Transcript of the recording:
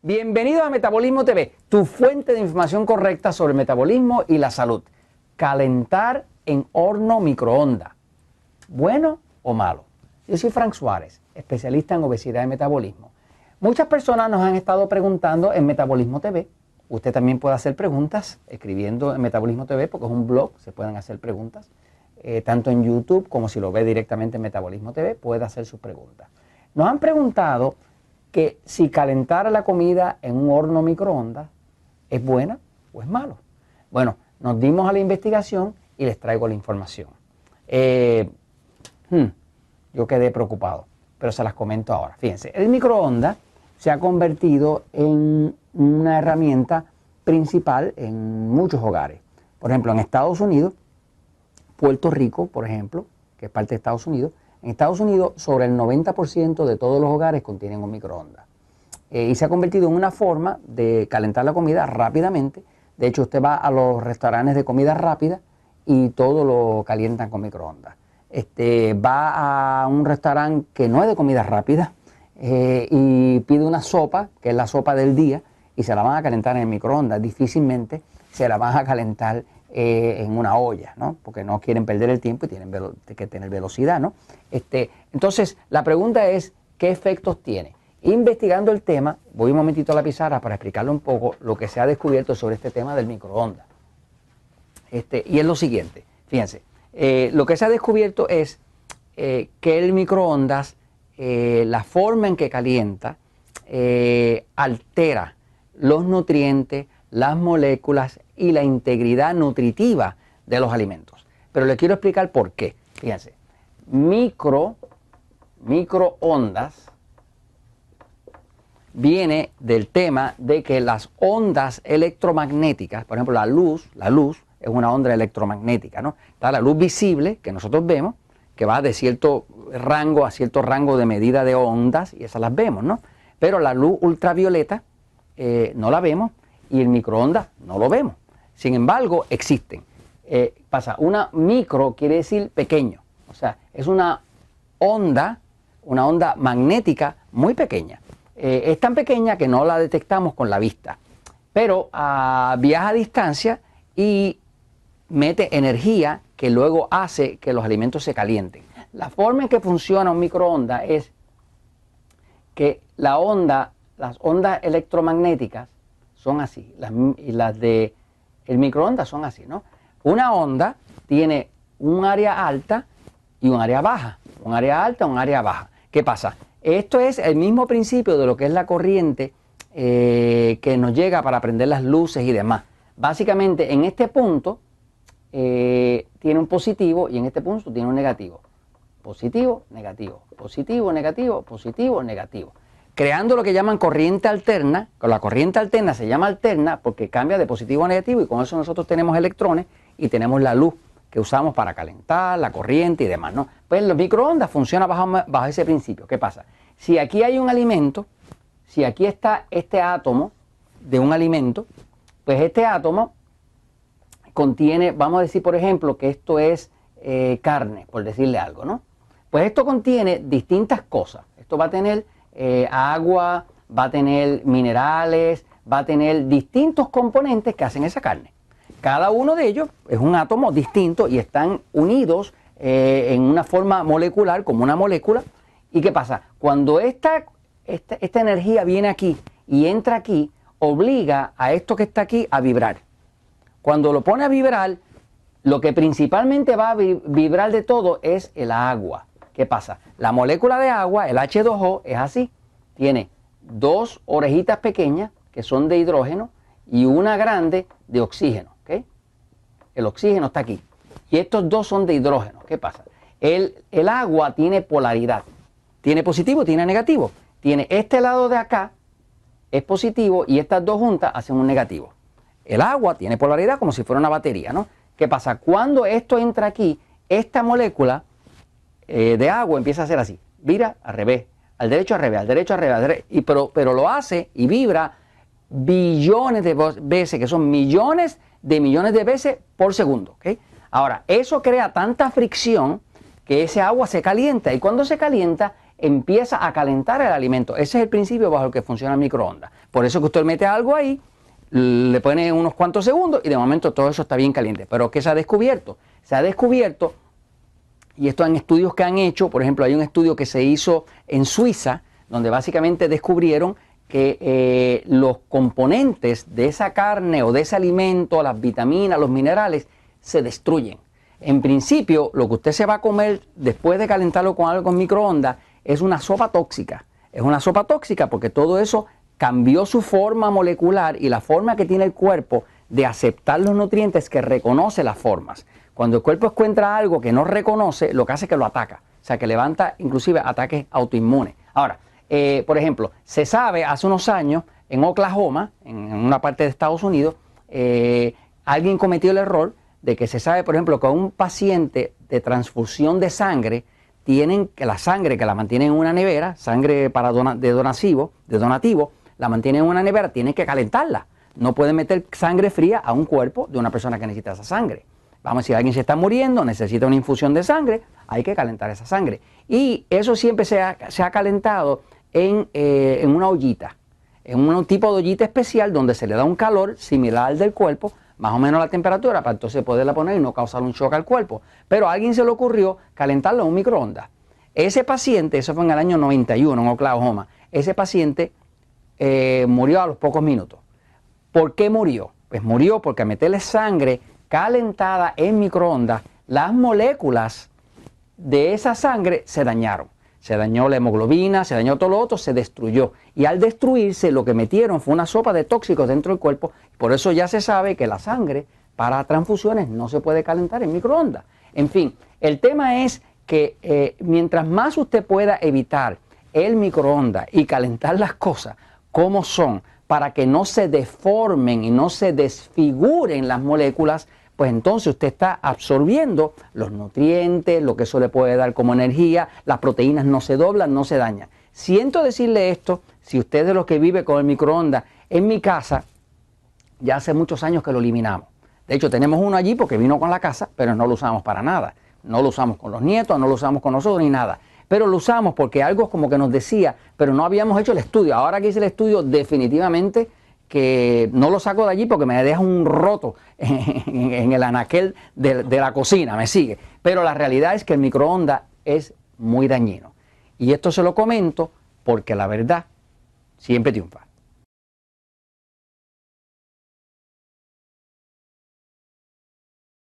Bienvenido a Metabolismo TV, tu fuente de información correcta sobre el metabolismo y la salud. Calentar en horno microondas, ¿bueno o malo? Yo soy Frank Suárez, especialista en obesidad y metabolismo. Muchas personas nos han estado preguntando en Metabolismo TV. Usted también puede hacer preguntas escribiendo en Metabolismo TV, porque es un blog, se pueden hacer preguntas. Tanto en YouTube como si lo ve directamente en Metabolismo TV, puede hacer sus preguntas. Nos han preguntado que si calentar la comida en un horno microondas es buena o es malo. Bueno, nos dimos a la investigación y les traigo la información. Yo quedé preocupado, pero se las comento ahora. Fíjense, el microondas se ha convertido en una herramienta principal en muchos hogares. Por ejemplo, en Estados Unidos, Puerto Rico, por ejemplo, que es parte de Estados Unidos, en Estados Unidos sobre el 90% de todos los hogares contienen un microondas. Y se ha convertido en una forma de calentar la comida rápidamente. De hecho, usted va a los restaurantes de comida rápida y todo lo calientan con microondas. Va a un restaurante que no es de comida rápida y pide una sopa, que es la sopa del día, y se la van a calentar en el microondas. Difícilmente se la van a calentar en una olla, ¿no? Porque no quieren perder el tiempo y tienen que tener velocidad, ¿no? Entonces, la pregunta es, ¿qué efectos tiene? Investigando el tema, voy un momentito a la pizarra para explicarle un poco lo que se ha descubierto sobre este tema del microondas. Y es lo siguiente, fíjense, lo que se ha descubierto es que el microondas, la forma en que calienta, altera los nutrientes, las moléculas y la integridad nutritiva de los alimentos. Pero les quiero explicar por qué. Fíjense, microondas viene del tema de que las ondas electromagnéticas, por ejemplo la luz es una onda electromagnética, ¿no? Está la luz visible que nosotros vemos, que va de cierto rango a cierto rango de medida de ondas, y esas las vemos, ¿no? Pero la luz ultravioleta no la vemos, y el microondas no lo vemos. Sin embargo, existen. Una micro quiere decir pequeño. O sea, es una onda magnética muy pequeña. Es tan pequeña que no la detectamos con la vista. Pero viaja a distancia y mete energía que luego hace que los alimentos se calienten. La forma en que funciona un microondas es que las ondas electromagnéticas son así, y las de el microondas son así, ¿no? Una onda tiene un área alta y un área baja, un área alta, un área baja. ¿Qué pasa? Esto es el mismo principio de lo que es la corriente que nos llega para prender las luces y demás. Básicamente en este punto tiene un positivo y en este punto tiene un negativo. Positivo, negativo, positivo, negativo, positivo, negativo. Creando lo que llaman corriente alterna. La corriente alterna se llama alterna porque cambia de positivo a negativo, y con eso nosotros tenemos electrones y tenemos la luz que usamos para calentar, la corriente y demás, ¿no? Pues los microondas funcionan bajo ese principio. ¿Qué pasa? Si aquí hay un alimento, si aquí está este átomo de un alimento, pues este átomo contiene, vamos a decir por ejemplo que esto es carne, por decirle algo, ¿no? Pues esto contiene distintas cosas. Esto va a tener agua, va a tener minerales, va a tener distintos componentes que hacen esa carne. Cada uno de ellos es un átomo distinto y están unidos en una forma molecular, como una molécula. ¿Y qué pasa? Cuando esta energía viene aquí y entra aquí, obliga a esto que está aquí a vibrar. Cuando lo pone a vibrar, lo que principalmente va a vibrar de todo es el agua. ¿Qué pasa? La molécula de agua, el H2O, es así. Tiene dos orejitas pequeñas que son de hidrógeno y una grande de oxígeno. ¿Okay? El oxígeno está aquí. Y estos dos son de hidrógeno. ¿Qué pasa? El agua tiene polaridad. Tiene positivo, tiene negativo. Tiene este lado de acá, es positivo, y estas dos juntas hacen un negativo. El agua tiene polaridad como si fuera una batería, ¿no? ¿Qué pasa? Cuando esto entra aquí, esta molécula de agua empieza a hacer así, vira al revés, al derecho al revés, al derecho al revés, al derecho, pero lo hace y vibra billones de veces, que son millones de veces por segundo. ¿Okay? Ahora, eso crea tanta fricción que ese agua se calienta, y cuando se calienta empieza a calentar el alimento. Ese es el principio bajo el que funciona el microondas. Por eso que usted mete algo ahí, le pone unos cuantos segundos y de momento todo eso está bien caliente. Pero ¿qué se ha descubierto? Se ha descubierto, y esto en estudios que han hecho, por ejemplo, hay un estudio que se hizo en Suiza, donde básicamente descubrieron que los componentes de esa carne o de ese alimento, las vitaminas, los minerales, se destruyen. En principio, lo que usted se va a comer después de calentarlo con algo en microondas es una sopa tóxica. Es una sopa tóxica porque todo eso cambió su forma molecular y la forma que tiene el cuerpo de aceptar los nutrientes, que reconoce las formas. Cuando el cuerpo encuentra algo que no reconoce, lo que hace es que lo ataca. O sea, que levanta inclusive ataques autoinmunes. Ahora, por ejemplo, se sabe hace unos años en Oklahoma, en una parte de Estados Unidos, alguien cometió el error de que se sabe, por ejemplo, que a un paciente de transfusión de sangre tienen que la sangre que la mantienen en una nevera, sangre para de donativo, la mantienen en una nevera, tienen que calentarla. No pueden meter sangre fría a un cuerpo de una persona que necesita esa sangre. Vamos a decir, alguien se está muriendo, necesita una infusión de sangre, hay que calentar esa sangre. Y eso siempre se ha calentado en una ollita, en un tipo de ollita especial donde se le da un calor similar al del cuerpo, más o menos la temperatura, para entonces poderla poner y no causar un shock al cuerpo. Pero a alguien se le ocurrió calentarlo en un microondas. Ese paciente, eso fue en el año 91 en Oklahoma, ese paciente murió a los pocos minutos. ¿Por qué murió? Pues murió porque al meterle sangre calentada en microondas, las moléculas de esa sangre se dañaron. Se dañó la hemoglobina, se dañó todo lo otro, se destruyó. Y al destruirse, lo que metieron fue una sopa de tóxicos dentro del cuerpo. Por eso ya se sabe que la sangre para transfusiones no se puede calentar en microondas. En fin, el tema es que mientras más usted pueda evitar el microondas y calentar las cosas como son, para que no se deformen y no se desfiguren las moléculas, pues entonces usted está absorbiendo los nutrientes, lo que eso le puede dar como energía, las proteínas no se doblan, no se dañan. Siento decirle esto, si usted es de los que vive con el microondas, en mi casa ya hace muchos años que lo eliminamos. De hecho, tenemos uno allí porque vino con la casa, pero no lo usamos para nada. No lo usamos con los nietos, no lo usamos con nosotros ni nada. Pero lo usamos porque algo como que nos decía, pero no habíamos hecho el estudio. Ahora que hice el estudio, definitivamente que no lo saco de allí porque me deja un roto en el anaquel de la cocina, me sigue. Pero la realidad es que el microondas es muy dañino. Y esto se lo comento porque la verdad siempre triunfa.